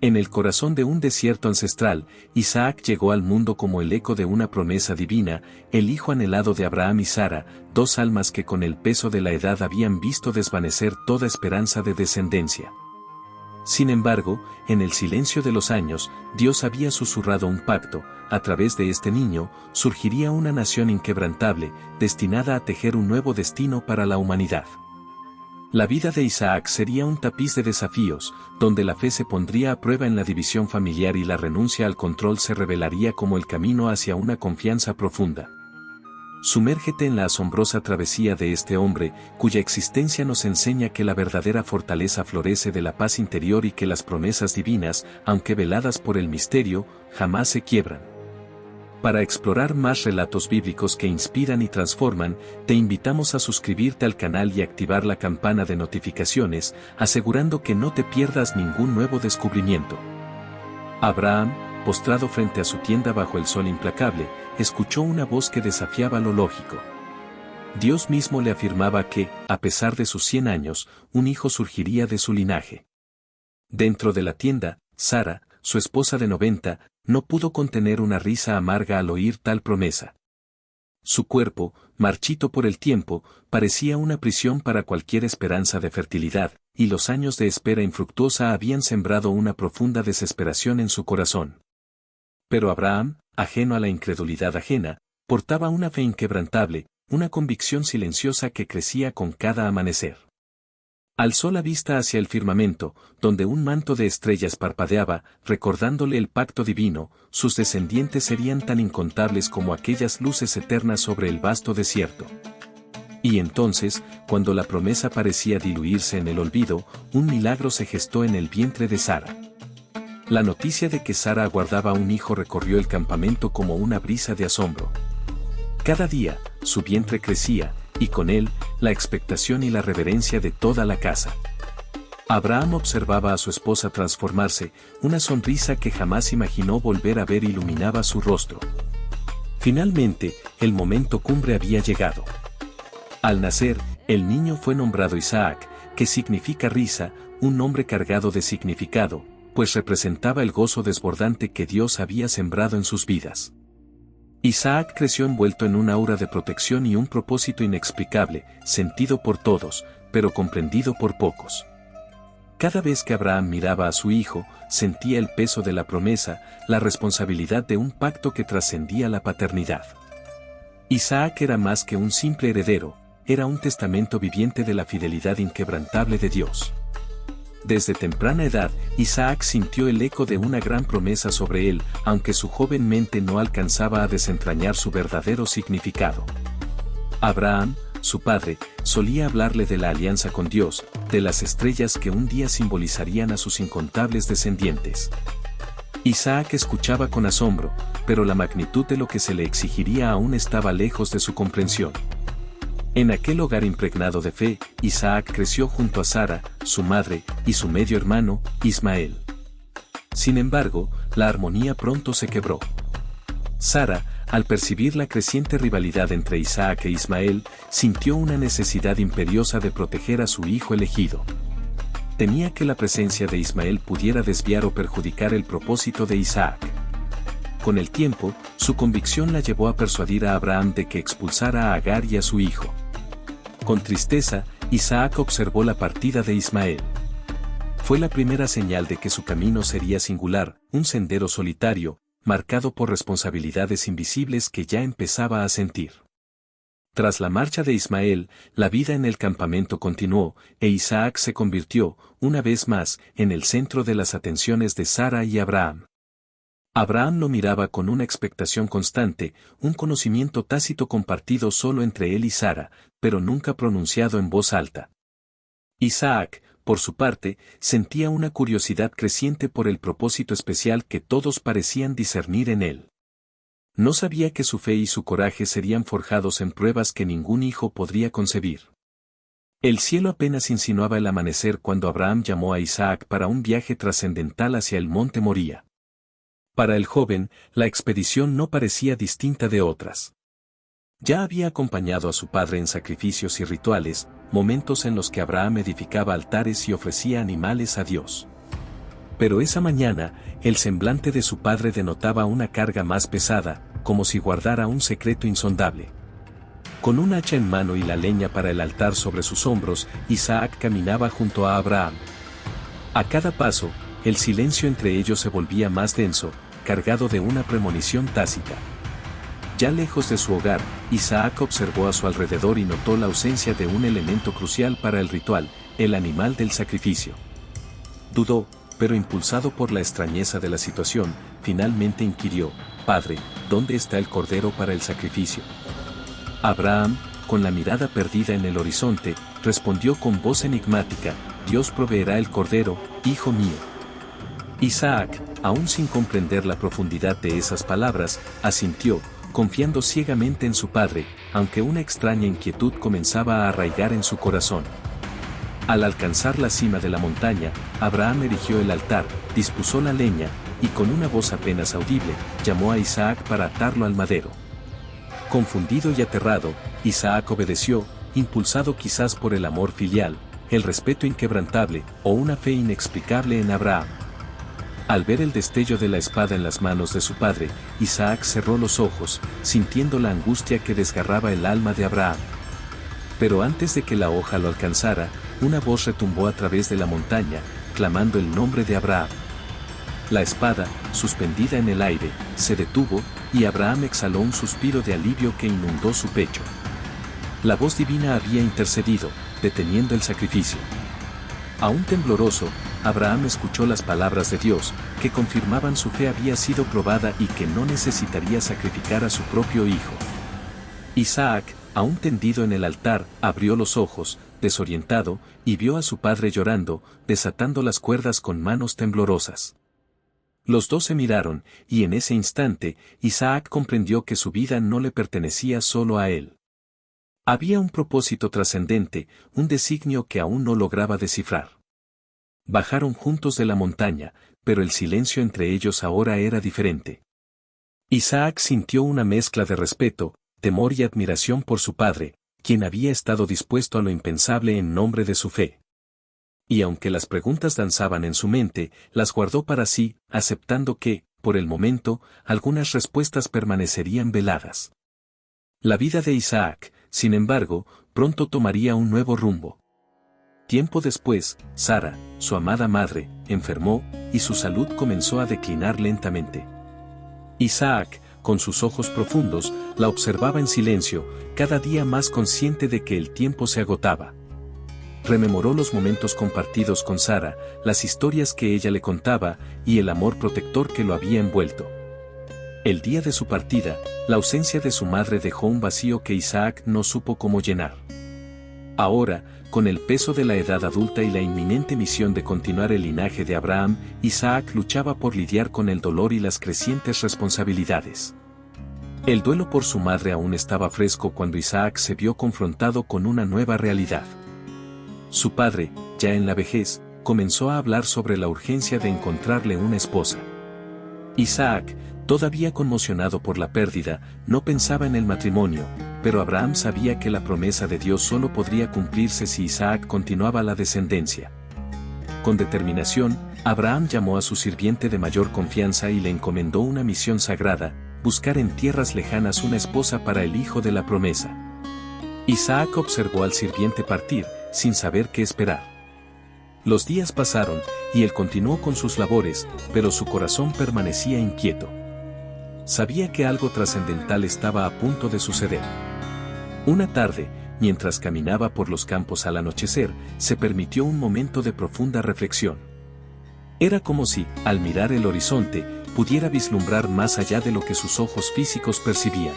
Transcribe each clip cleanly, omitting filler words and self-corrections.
En el corazón de un desierto ancestral, Isaac llegó al mundo como el eco de una promesa divina, el hijo anhelado de Abraham y Sara, dos almas que con el peso de la edad habían visto desvanecer toda esperanza de descendencia. Sin embargo, en el silencio de los años, Dios había susurrado un pacto: a través de este niño, surgiría una nación inquebrantable, destinada a tejer un nuevo destino para la humanidad. La vida de Isaac sería un tapiz de desafíos, donde la fe se pondría a prueba en la división familiar y la renuncia al control se revelaría como el camino hacia una confianza profunda. Sumérgete en la asombrosa travesía de este hombre, cuya existencia nos enseña que la verdadera fortaleza florece de la paz interior y que las promesas divinas, aunque veladas por el misterio, jamás se quiebran. Para explorar más relatos bíblicos que inspiran y transforman, te invitamos a suscribirte al canal y activar la campana de notificaciones, asegurando que no te pierdas ningún nuevo descubrimiento. Abraham, postrado frente a su tienda bajo el sol implacable, escuchó una voz que desafiaba lo lógico. Dios mismo le afirmaba que, a pesar de sus 100 años, un hijo surgiría de su linaje. Dentro de la tienda, Sara, su esposa de 90, no pudo contener una risa amarga al oír tal promesa. Su cuerpo, marchito por el tiempo, parecía una prisión para cualquier esperanza de fertilidad, y los años de espera infructuosa habían sembrado una profunda desesperación en su corazón. Pero Abraham, ajeno a la incredulidad ajena, portaba una fe inquebrantable, una convicción silenciosa que crecía con cada amanecer. Alzó la vista hacia el firmamento, donde un manto de estrellas parpadeaba, recordándole el pacto divino: sus descendientes serían tan incontables como aquellas luces eternas sobre el vasto desierto. Y entonces, cuando la promesa parecía diluirse en el olvido, un milagro se gestó en el vientre de Sara. La noticia de que Sara aguardaba un hijo recorrió el campamento como una brisa de asombro. Cada día, su vientre crecía, y con él, la expectación y la reverencia de toda la casa. Abraham observaba a su esposa transformarse, una sonrisa que jamás imaginó volver a ver iluminaba su rostro. Finalmente, el momento cumbre había llegado. Al nacer, el niño fue nombrado Isaac, que significa risa, un nombre cargado de significado, pues representaba el gozo desbordante que Dios había sembrado en sus vidas. Isaac creció envuelto en un aura de protección y un propósito inexplicable, sentido por todos, pero comprendido por pocos. Cada vez que Abraham miraba a su hijo, sentía el peso de la promesa, la responsabilidad de un pacto que trascendía la paternidad. Isaac era más que un simple heredero, era un testamento viviente de la fidelidad inquebrantable de Dios. Desde temprana edad, Isaac sintió el eco de una gran promesa sobre él, aunque su joven mente no alcanzaba a desentrañar su verdadero significado. Abraham, su padre, solía hablarle de la alianza con Dios, de las estrellas que un día simbolizarían a sus incontables descendientes. Isaac escuchaba con asombro, pero la magnitud de lo que se le exigiría aún estaba lejos de su comprensión. En aquel hogar impregnado de fe, Isaac creció junto a Sara, su madre, y su medio hermano, Ismael. Sin embargo, la armonía pronto se quebró. Sara, al percibir la creciente rivalidad entre Isaac e Ismael, sintió una necesidad imperiosa de proteger a su hijo elegido. Temía que la presencia de Ismael pudiera desviar o perjudicar el propósito de Isaac. Con el tiempo, su convicción la llevó a persuadir a Abraham de que expulsara a Agar y a su hijo. Con tristeza, Isaac observó la partida de Ismael. Fue la primera señal de que su camino sería singular, un sendero solitario, marcado por responsabilidades invisibles que ya empezaba a sentir. Tras la marcha de Ismael, la vida en el campamento continuó, e Isaac se convirtió, una vez más, en el centro de las atenciones de Sara y Abraham. Abraham lo miraba con una expectación constante, un conocimiento tácito compartido solo entre él y Sara, pero nunca pronunciado en voz alta. Isaac, por su parte, sentía una curiosidad creciente por el propósito especial que todos parecían discernir en él. No sabía que su fe y su coraje serían forjados en pruebas que ningún hijo podría concebir. El cielo apenas insinuaba el amanecer cuando Abraham llamó a Isaac para un viaje trascendental hacia el monte Moría. Para el joven, la expedición no parecía distinta de otras. Ya había acompañado a su padre en sacrificios y rituales, momentos en los que Abraham edificaba altares y ofrecía animales a Dios. Pero esa mañana, el semblante de su padre denotaba una carga más pesada, como si guardara un secreto insondable. Con un hacha en mano y la leña para el altar sobre sus hombros, Isaac caminaba junto a Abraham. A cada paso, el silencio entre ellos se volvía más denso, cargado de una premonición tácita. Ya lejos de su hogar, Isaac observó a su alrededor y notó la ausencia de un elemento crucial para el ritual, el animal del sacrificio. Dudó, pero impulsado por la extrañeza de la situación, finalmente inquirió: «Padre, ¿dónde está el cordero para el sacrificio?». Abraham, con la mirada perdida en el horizonte, respondió con voz enigmática: «Dios proveerá el cordero, hijo mío». Isaac, aún sin comprender la profundidad de esas palabras, asintió, confiando ciegamente en su padre, aunque una extraña inquietud comenzaba a arraigar en su corazón. Al alcanzar la cima de la montaña, Abraham erigió el altar, dispuso la leña, y con una voz apenas audible, llamó a Isaac para atarlo al madero. Confundido y aterrado, Isaac obedeció, impulsado quizás por el amor filial, el respeto inquebrantable, o una fe inexplicable en Abraham. Al ver el destello de la espada en las manos de su padre, Isaac cerró los ojos, sintiendo la angustia que desgarraba el alma de Abraham. Pero antes de que la hoja lo alcanzara, una voz retumbó a través de la montaña, clamando el nombre de Abraham. La espada, suspendida en el aire, se detuvo, y Abraham exhaló un suspiro de alivio que inundó su pecho. La voz divina había intercedido, deteniendo el sacrificio. Aún tembloroso, Abraham escuchó las palabras de Dios, que confirmaban su fe había sido probada y que no necesitaría sacrificar a su propio hijo. Isaac, aún tendido en el altar, abrió los ojos, desorientado, y vio a su padre llorando, desatando las cuerdas con manos temblorosas. Los dos se miraron, y en ese instante, Isaac comprendió que su vida no le pertenecía solo a él. Había un propósito trascendente, un designio que aún no lograba descifrar. Bajaron juntos de la montaña, pero el silencio entre ellos ahora era diferente. Isaac sintió una mezcla de respeto, temor y admiración por su padre, quien había estado dispuesto a lo impensable en nombre de su fe. Y aunque las preguntas danzaban en su mente, las guardó para sí, aceptando que, por el momento, algunas respuestas permanecerían veladas. La vida de Isaac, sin embargo, pronto tomaría un nuevo rumbo. Tiempo después, Sara, su amada madre, enfermó, y su salud comenzó a declinar lentamente. Isaac, con sus ojos profundos, la observaba en silencio, cada día más consciente de que el tiempo se agotaba. Rememoró los momentos compartidos con Sara, las historias que ella le contaba, y el amor protector que lo había envuelto. El día de su partida, la ausencia de su madre dejó un vacío que Isaac no supo cómo llenar. Ahora, con el peso de la edad adulta y la inminente misión de continuar el linaje de Abraham, Isaac luchaba por lidiar con el dolor y las crecientes responsabilidades. El duelo por su madre aún estaba fresco cuando Isaac se vio confrontado con una nueva realidad. Su padre, ya en la vejez, comenzó a hablar sobre la urgencia de encontrarle una esposa. Isaac, todavía conmocionado por la pérdida, no pensaba en el matrimonio, pero Abraham sabía que la promesa de Dios solo podría cumplirse si Isaac continuaba la descendencia. Con determinación, Abraham llamó a su sirviente de mayor confianza y le encomendó una misión sagrada: buscar en tierras lejanas una esposa para el hijo de la promesa. Isaac observó al sirviente partir, sin saber qué esperar. Los días pasaron, y él continuó con sus labores, pero su corazón permanecía inquieto. Sabía que algo trascendental estaba a punto de suceder. Una tarde, mientras caminaba por los campos al anochecer, se permitió un momento de profunda reflexión. Era como si, al mirar el horizonte, pudiera vislumbrar más allá de lo que sus ojos físicos percibían.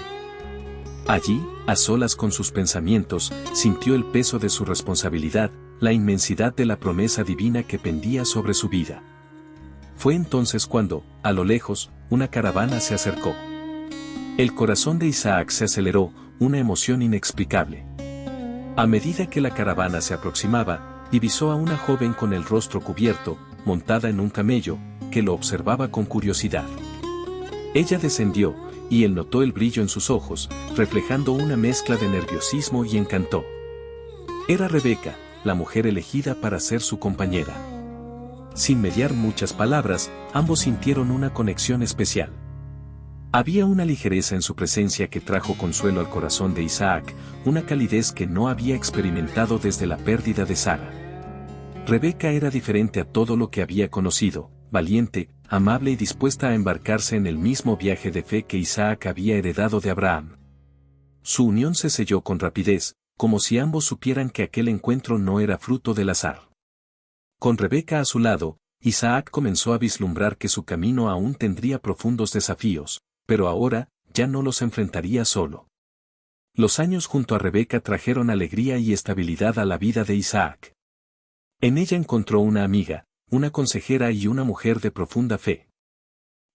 Allí, a solas con sus pensamientos, sintió el peso de su responsabilidad, la inmensidad de la promesa divina que pendía sobre su vida. Fue entonces cuando, a lo lejos, una caravana se acercó. El corazón de Isaac se aceleró, una emoción inexplicable. A medida que la caravana se aproximaba, divisó a una joven con el rostro cubierto, montada en un camello, que lo observaba con curiosidad. Ella descendió, y él notó el brillo en sus ojos, reflejando una mezcla de nerviosismo y encanto. Era Rebeca, la mujer elegida para ser su compañera. Sin mediar muchas palabras, ambos sintieron una conexión especial. Había una ligereza en su presencia que trajo consuelo al corazón de Isaac, una calidez que no había experimentado desde la pérdida de Sara. Rebeca era diferente a todo lo que había conocido, valiente, amable y dispuesta a embarcarse en el mismo viaje de fe que Isaac había heredado de Abraham. Su unión se selló con rapidez, como si ambos supieran que aquel encuentro no era fruto del azar. Con Rebeca a su lado, Isaac comenzó a vislumbrar que su camino aún tendría profundos desafíos, pero ahora, ya no los enfrentaría solo. Los años junto a Rebeca trajeron alegría y estabilidad a la vida de Isaac. En ella encontró una amiga, una consejera y una mujer de profunda fe.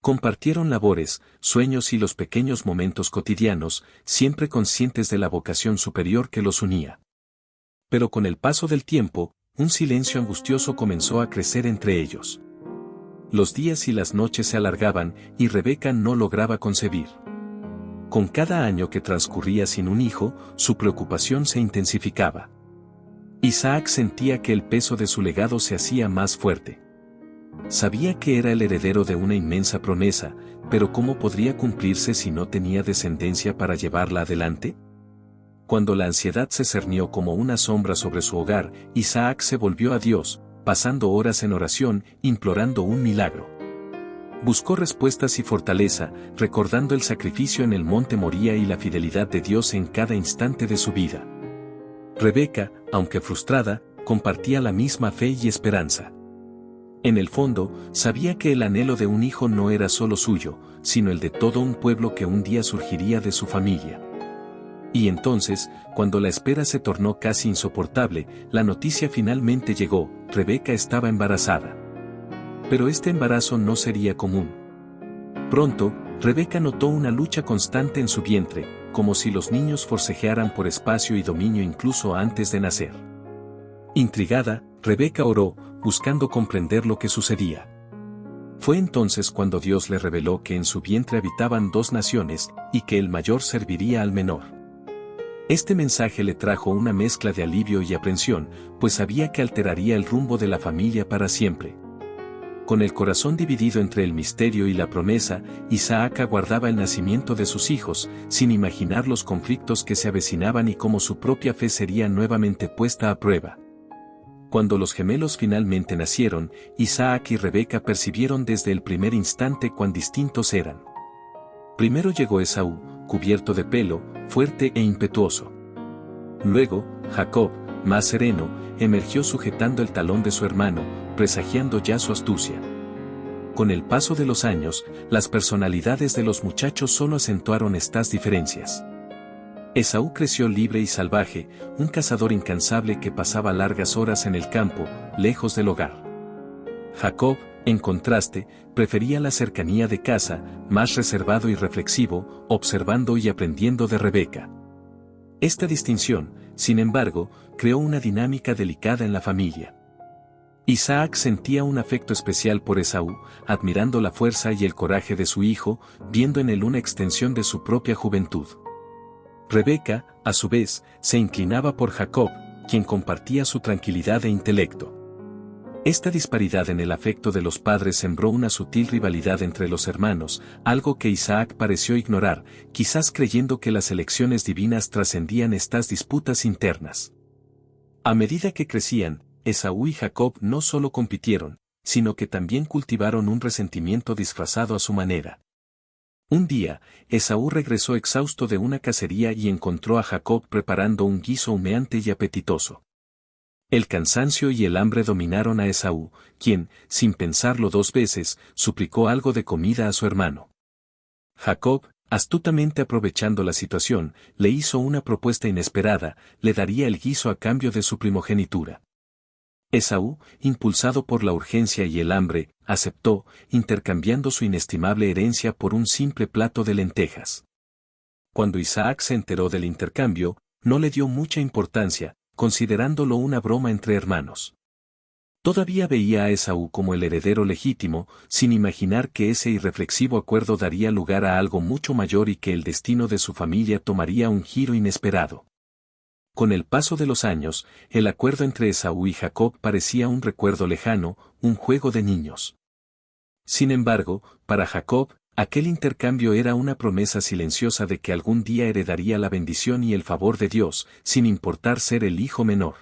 Compartieron labores, sueños y los pequeños momentos cotidianos, siempre conscientes de la vocación superior que los unía. Pero con el paso del tiempo, un silencio angustioso comenzó a crecer entre ellos. Los días y las noches se alargaban y Rebeca no lograba concebir. Con cada año que transcurría sin un hijo, su preocupación se intensificaba. Isaac sentía que el peso de su legado se hacía más fuerte. Sabía que era el heredero de una inmensa promesa, pero ¿cómo podría cumplirse si no tenía descendencia para llevarla adelante? Cuando la ansiedad se cernió como una sombra sobre su hogar, Isaac se volvió a Dios, pasando horas en oración, implorando un milagro. Buscó respuestas y fortaleza, recordando el sacrificio en el monte Moría y la fidelidad de Dios en cada instante de su vida. Rebeca, aunque frustrada, compartía la misma fe y esperanza. En el fondo, sabía que el anhelo de un hijo no era solo suyo, sino el de todo un pueblo que un día surgiría de su familia. Y entonces, cuando la espera se tornó casi insoportable, la noticia finalmente llegó: Rebeca estaba embarazada. Pero este embarazo no sería común. Pronto, Rebeca notó una lucha constante en su vientre, como si los niños forcejearan por espacio y dominio incluso antes de nacer. Intrigada, Rebeca oró, buscando comprender lo que sucedía. Fue entonces cuando Dios le reveló que en su vientre habitaban dos naciones, y que el mayor serviría al menor. Este mensaje le trajo una mezcla de alivio y aprensión, pues sabía que alteraría el rumbo de la familia para siempre. Con el corazón dividido entre el misterio y la promesa, Isaac aguardaba el nacimiento de sus hijos, sin imaginar los conflictos que se avecinaban y cómo su propia fe sería nuevamente puesta a prueba. Cuando los gemelos finalmente nacieron, Isaac y Rebeca percibieron desde el primer instante cuán distintos eran. Primero llegó Esaú, cubierto de pelo, fuerte e impetuoso. Luego, Jacob, más sereno, emergió sujetando el talón de su hermano, presagiando ya su astucia. Con el paso de los años, las personalidades de los muchachos solo acentuaron estas diferencias. Esaú creció libre y salvaje, un cazador incansable que pasaba largas horas en el campo, lejos del hogar. Jacob, en contraste, prefería la cercanía de casa, más reservado y reflexivo, observando y aprendiendo de Rebeca. Esta distinción, sin embargo, creó una dinámica delicada en la familia. Isaac sentía un afecto especial por Esaú, admirando la fuerza y el coraje de su hijo, viendo en él una extensión de su propia juventud. Rebeca, a su vez, se inclinaba por Jacob, quien compartía su tranquilidad e intelecto. Esta disparidad en el afecto de los padres sembró una sutil rivalidad entre los hermanos, algo que Isaac pareció ignorar, quizás creyendo que las elecciones divinas trascendían estas disputas internas. A medida que crecían, Esaú y Jacob no solo compitieron, sino que también cultivaron un resentimiento disfrazado a su manera. Un día, Esaú regresó exhausto de una cacería y encontró a Jacob preparando un guiso humeante y apetitoso. El cansancio y el hambre dominaron a Esaú, quien, sin pensarlo dos veces, suplicó algo de comida a su hermano. Jacob, astutamente aprovechando la situación, le hizo una propuesta inesperada: le daría el guiso a cambio de su primogenitura. Esaú, impulsado por la urgencia y el hambre, aceptó, intercambiando su inestimable herencia por un simple plato de lentejas. Cuando Isaac se enteró del intercambio, no le dio mucha importancia, considerándolo una broma entre hermanos. Todavía veía a Esaú como el heredero legítimo, sin imaginar que ese irreflexivo acuerdo daría lugar a algo mucho mayor y que el destino de su familia tomaría un giro inesperado. Con el paso de los años, el acuerdo entre Esaú y Jacob parecía un recuerdo lejano, un juego de niños. Sin embargo, para Jacob, aquel intercambio era una promesa silenciosa de que algún día heredaría la bendición y el favor de Dios, sin importar ser el hijo menor.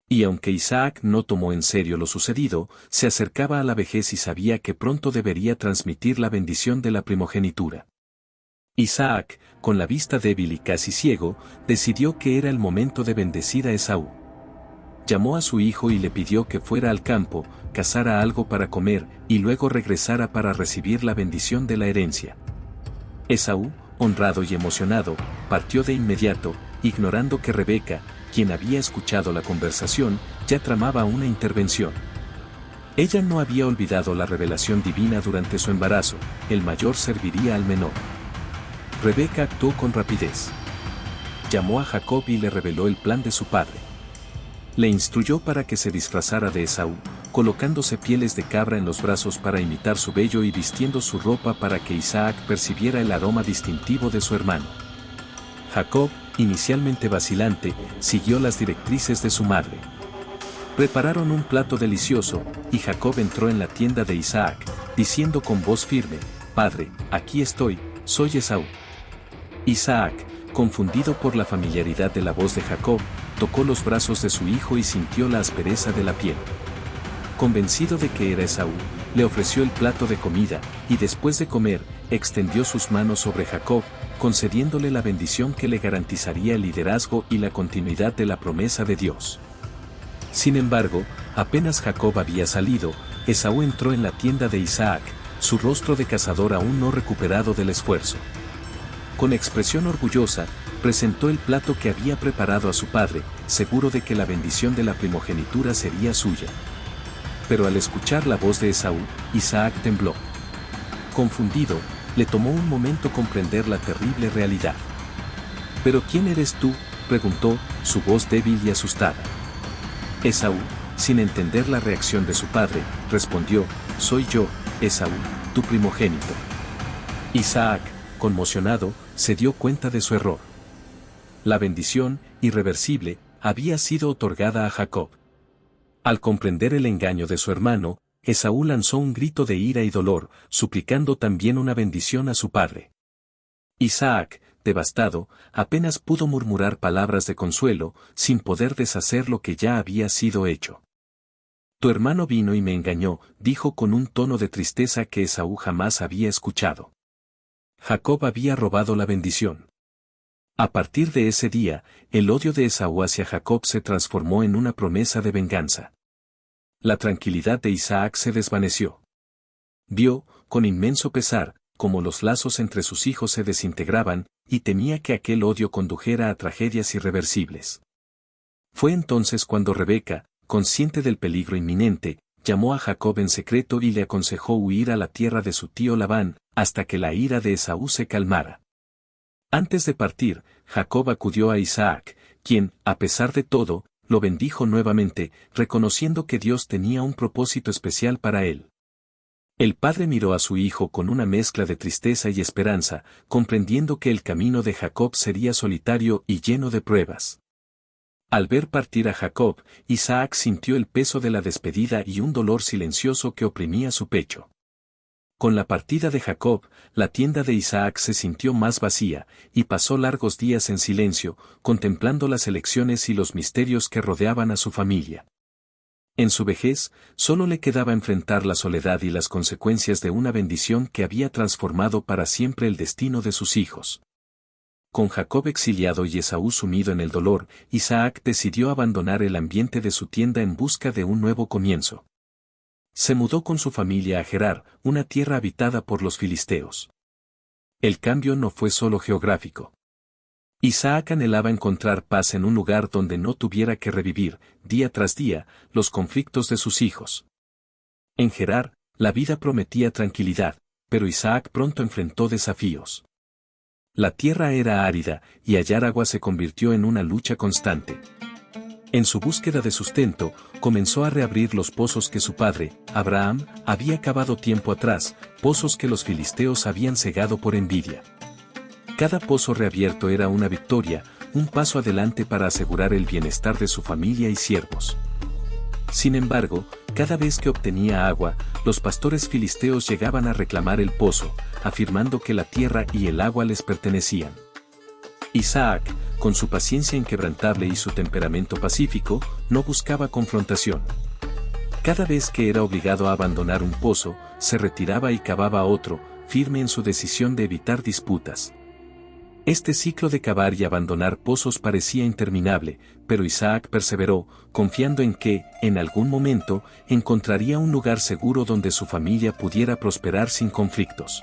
Y aunque Isaac no tomó en serio lo sucedido, se acercaba a la vejez y sabía que pronto debería transmitir la bendición de la primogenitura. Isaac, con la vista débil y casi ciego, decidió que era el momento de bendecir a Esaú. Llamó a su hijo y le pidió que fuera al campo, cazara algo para comer, y luego regresara para recibir la bendición de la herencia. Esaú, honrado y emocionado, partió de inmediato, ignorando que Rebeca, quien había escuchado la conversación, ya tramaba una intervención. Ella no había olvidado la revelación divina durante su embarazo: el mayor serviría al menor. Rebeca actuó con rapidez. Llamó a Jacob y le reveló el plan de su padre. Le instruyó para que se disfrazara de Esaú, colocándose pieles de cabra en los brazos para imitar su vello y vistiendo su ropa para que Isaac percibiera el aroma distintivo de su hermano. Jacob, inicialmente vacilante, siguió las directrices de su madre. Prepararon un plato delicioso, y Jacob entró en la tienda de Isaac, diciendo con voz firme: «Padre, aquí estoy, soy Esaú». Isaac, confundido por la familiaridad de la voz de Jacob, tocó los brazos de su hijo y sintió la aspereza de la piel. Convencido de que era Esaú, le ofreció el plato de comida, y después de comer, extendió sus manos sobre Jacob, concediéndole la bendición que le garantizaría el liderazgo y la continuidad de la promesa de Dios. Sin embargo, apenas Jacob había salido, Esaú entró en la tienda de Isaac, su rostro de cazador aún no recuperado del esfuerzo. Con expresión orgullosa, presentó el plato que había preparado a su padre, seguro de que la bendición de la primogenitura sería suya. Pero al escuchar la voz de Esaú, Isaac tembló. Confundido, le tomó un momento comprender la terrible realidad. «¿Pero quién eres tú?», preguntó, su voz débil y asustada. Esaú, sin entender la reacción de su padre, respondió: «Soy yo, Esaú, tu primogénito». Isaac, conmocionado, se dio cuenta de su error. La bendición, irreversible, había sido otorgada a Jacob. Al comprender el engaño de su hermano, Esaú lanzó un grito de ira y dolor, suplicando también una bendición a su padre. Isaac, devastado, apenas pudo murmurar palabras de consuelo, sin poder deshacer lo que ya había sido hecho. «Tu hermano vino y me engañó», dijo con un tono de tristeza que Esaú jamás había escuchado. Jacob había robado la bendición. A partir de ese día, el odio de Esaú hacia Jacob se transformó en una promesa de venganza. La tranquilidad de Isaac se desvaneció. Vio, con inmenso pesar, cómo los lazos entre sus hijos se desintegraban, y temía que aquel odio condujera a tragedias irreversibles. Fue entonces cuando Rebeca, consciente del peligro inminente, llamó a Jacob en secreto y le aconsejó huir a la tierra de su tío Labán, hasta que la ira de Esaú se calmara. Antes de partir, Jacob acudió a Isaac, quien, a pesar de todo, lo bendijo nuevamente, reconociendo que Dios tenía un propósito especial para él. El padre miró a su hijo con una mezcla de tristeza y esperanza, comprendiendo que el camino de Jacob sería solitario y lleno de pruebas. Al ver partir a Jacob, Isaac sintió el peso de la despedida y un dolor silencioso que oprimía su pecho. Con la partida de Jacob, la tienda de Isaac se sintió más vacía, y pasó largos días en silencio, contemplando las elecciones y los misterios que rodeaban a su familia. En su vejez, solo le quedaba enfrentar la soledad y las consecuencias de una bendición que había transformado para siempre el destino de sus hijos. Con Jacob exiliado y Esaú sumido en el dolor, Isaac decidió abandonar el ambiente de su tienda en busca de un nuevo comienzo. Se mudó con su familia a Gerar, una tierra habitada por los filisteos. El cambio no fue solo geográfico. Isaac anhelaba encontrar paz en un lugar donde no tuviera que revivir, día tras día, los conflictos de sus hijos. En Gerar, la vida prometía tranquilidad, pero Isaac pronto enfrentó desafíos. La tierra era árida, y hallar agua se convirtió en una lucha constante. En su búsqueda de sustento, comenzó a reabrir los pozos que su padre, Abraham, había cavado tiempo atrás, pozos que los filisteos habían cegado por envidia. Cada pozo reabierto era una victoria, un paso adelante para asegurar el bienestar de su familia y siervos. Sin embargo, cada vez que obtenía agua, los pastores filisteos llegaban a reclamar el pozo, afirmando que la tierra y el agua les pertenecían. Isaac, con su paciencia inquebrantable y su temperamento pacífico, no buscaba confrontación. Cada vez que era obligado a abandonar un pozo, se retiraba y cavaba otro, firme en su decisión de evitar disputas. Este ciclo de cavar y abandonar pozos parecía interminable, pero Isaac perseveró, confiando en que, en algún momento, encontraría un lugar seguro donde su familia pudiera prosperar sin conflictos.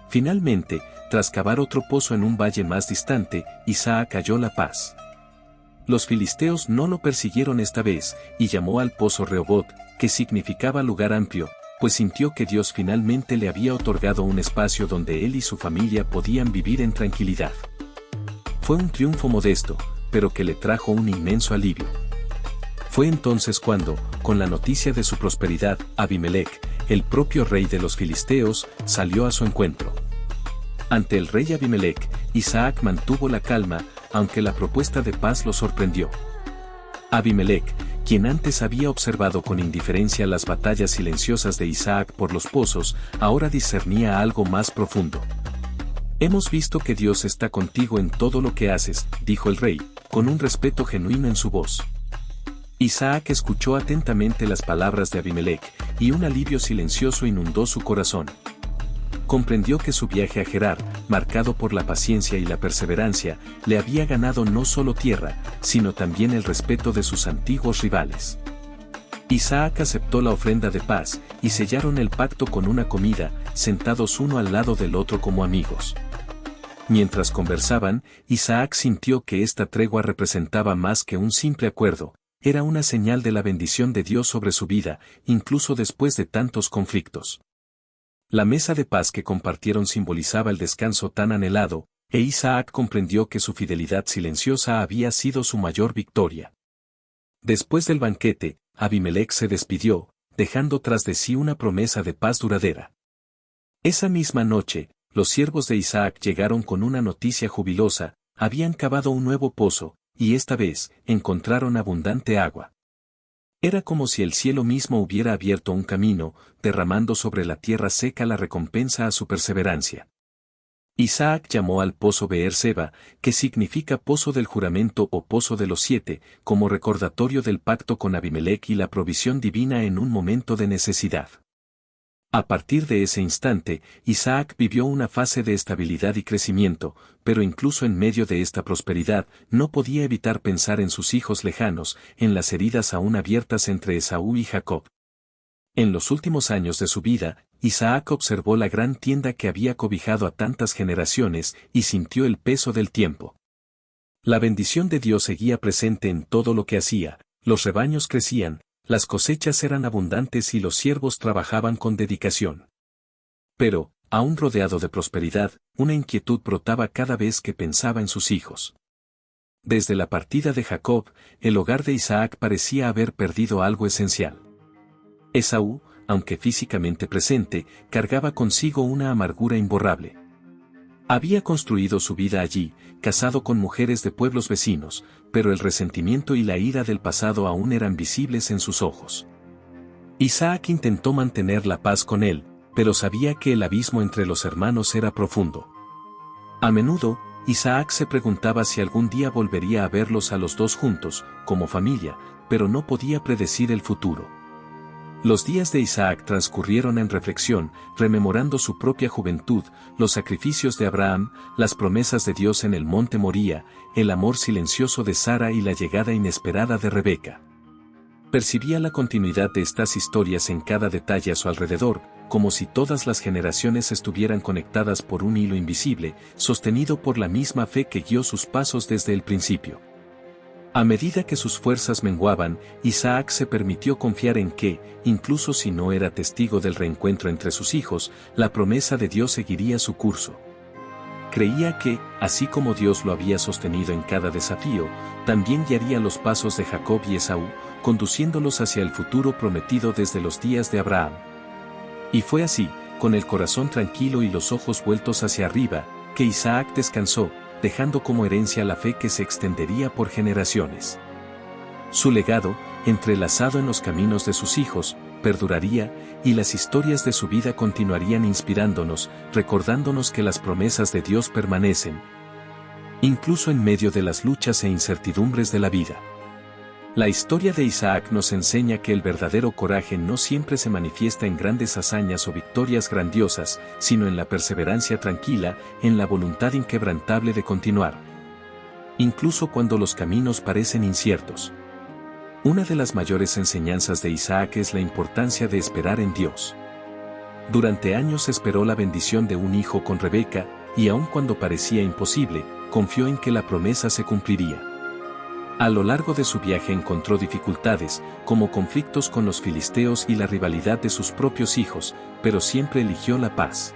Finalmente, tras cavar otro pozo en un valle más distante, Isaac halló la paz. Los filisteos no lo persiguieron esta vez, y llamó al pozo Rehobot, que significaba lugar amplio, pues sintió que Dios finalmente le había otorgado un espacio donde él y su familia podían vivir en tranquilidad. Fue un triunfo modesto, pero que le trajo un inmenso alivio. Fue entonces cuando, con la noticia de su prosperidad, Abimelec, el propio rey de los filisteos, salió a su encuentro. Ante el rey Abimelec, Isaac mantuvo la calma, aunque la propuesta de paz lo sorprendió. Abimelec, quien antes había observado con indiferencia las batallas silenciosas de Isaac por los pozos, ahora discernía algo más profundo. «Hemos visto que Dios está contigo en todo lo que haces», dijo el rey, con un respeto genuino en su voz. Isaac escuchó atentamente las palabras de Abimelec, y un alivio silencioso inundó su corazón. Comprendió que su viaje a Gerar, marcado por la paciencia y la perseverancia, le había ganado no solo tierra, sino también el respeto de sus antiguos rivales. Isaac aceptó la ofrenda de paz, y sellaron el pacto con una comida, sentados uno al lado del otro como amigos. Mientras conversaban, Isaac sintió que esta tregua representaba más que un simple acuerdo, era una señal de la bendición de Dios sobre su vida, incluso después de tantos conflictos. La mesa de paz que compartieron simbolizaba el descanso tan anhelado, e Isaac comprendió que su fidelidad silenciosa había sido su mayor victoria. Después del banquete, Abimelec se despidió, dejando tras de sí una promesa de paz duradera. Esa misma noche, los siervos de Isaac llegaron con una noticia jubilosa, habían cavado un nuevo pozo, y esta vez, encontraron abundante agua. Era como si el cielo mismo hubiera abierto un camino, derramando sobre la tierra seca la recompensa a su perseverancia. Isaac llamó al pozo Beer-seba, que significa pozo del juramento o pozo de los 7, como recordatorio del pacto con Abimelec y la provisión divina en un momento de necesidad. A partir de ese instante, Isaac vivió una fase de estabilidad y crecimiento, pero incluso en medio de esta prosperidad, no podía evitar pensar en sus hijos lejanos, en las heridas aún abiertas entre Esaú y Jacob. En los últimos años de su vida, Isaac observó la gran tienda que había cobijado a tantas generaciones y sintió el peso del tiempo. La bendición de Dios seguía presente en todo lo que hacía, los rebaños crecían, las cosechas eran abundantes y los siervos trabajaban con dedicación. Pero, aún rodeado de prosperidad, una inquietud brotaba cada vez que pensaba en sus hijos. Desde la partida de Jacob, el hogar de Isaac parecía haber perdido algo esencial. Esaú, aunque físicamente presente, cargaba consigo una amargura imborrable. Había construido su vida allí, casado con mujeres de pueblos vecinos, pero el resentimiento y la ira del pasado aún eran visibles en sus ojos. Isaac intentó mantener la paz con él, pero sabía que el abismo entre los hermanos era profundo. A menudo, Isaac se preguntaba si algún día volvería a verlos a los dos juntos, como familia, pero no podía predecir el futuro. Los días de Isaac transcurrieron en reflexión, rememorando su propia juventud, los sacrificios de Abraham, las promesas de Dios en el monte Moría, el amor silencioso de Sara y la llegada inesperada de Rebeca. Percibía la continuidad de estas historias en cada detalle a su alrededor, como si todas las generaciones estuvieran conectadas por un hilo invisible, sostenido por la misma fe que guió sus pasos desde el principio. A medida que sus fuerzas menguaban, Isaac se permitió confiar en que, incluso si no era testigo del reencuentro entre sus hijos, la promesa de Dios seguiría su curso. Creía que, así como Dios lo había sostenido en cada desafío, también guiaría los pasos de Jacob y Esaú, conduciéndolos hacia el futuro prometido desde los días de Abraham. Y fue así, con el corazón tranquilo y los ojos vueltos hacia arriba, que Isaac descansó, dejando como herencia la fe que se extendería por generaciones. Su legado, entrelazado en los caminos de sus hijos, perduraría, y las historias de su vida continuarían inspirándonos, recordándonos que las promesas de Dios permanecen, incluso en medio de las luchas e incertidumbres de la vida. La historia de Isaac nos enseña que el verdadero coraje no siempre se manifiesta en grandes hazañas o victorias grandiosas, sino en la perseverancia tranquila, en la voluntad inquebrantable de continuar, incluso cuando los caminos parecen inciertos. Una de las mayores enseñanzas de Isaac es la importancia de esperar en Dios. Durante años esperó la bendición de un hijo con Rebeca, y aun cuando parecía imposible, confió en que la promesa se cumpliría. A lo largo de su viaje encontró dificultades, como conflictos con los filisteos y la rivalidad de sus propios hijos, pero siempre eligió la paz.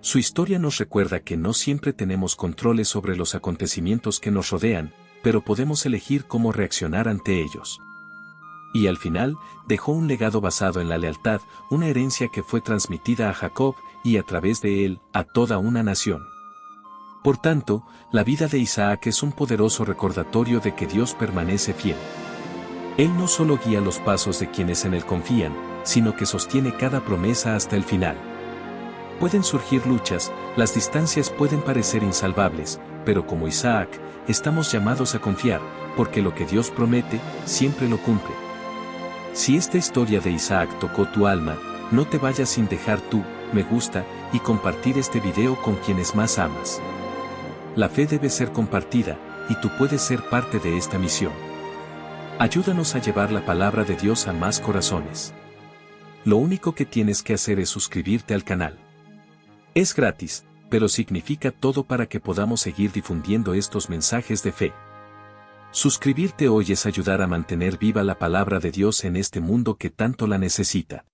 Su historia nos recuerda que no siempre tenemos controles sobre los acontecimientos que nos rodean, pero podemos elegir cómo reaccionar ante ellos. Y al final, dejó un legado basado en la lealtad, una herencia que fue transmitida a Jacob, y a través de él, a toda una nación. Por tanto, la vida de Isaac es un poderoso recordatorio de que Dios permanece fiel. Él no solo guía los pasos de quienes en él confían, sino que sostiene cada promesa hasta el final. Pueden surgir luchas, las distancias pueden parecer insalvables, pero como Isaac, estamos llamados a confiar, porque lo que Dios promete, siempre lo cumple. Si esta historia de Isaac tocó tu alma, no te vayas sin dejar tu me gusta y compartir este video con quienes más amas. La fe debe ser compartida, y tú puedes ser parte de esta misión. Ayúdanos a llevar la palabra de Dios a más corazones. Lo único que tienes que hacer es suscribirte al canal. Es gratis, pero significa todo para que podamos seguir difundiendo estos mensajes de fe. Suscribirte hoy es ayudar a mantener viva la palabra de Dios en este mundo que tanto la necesita.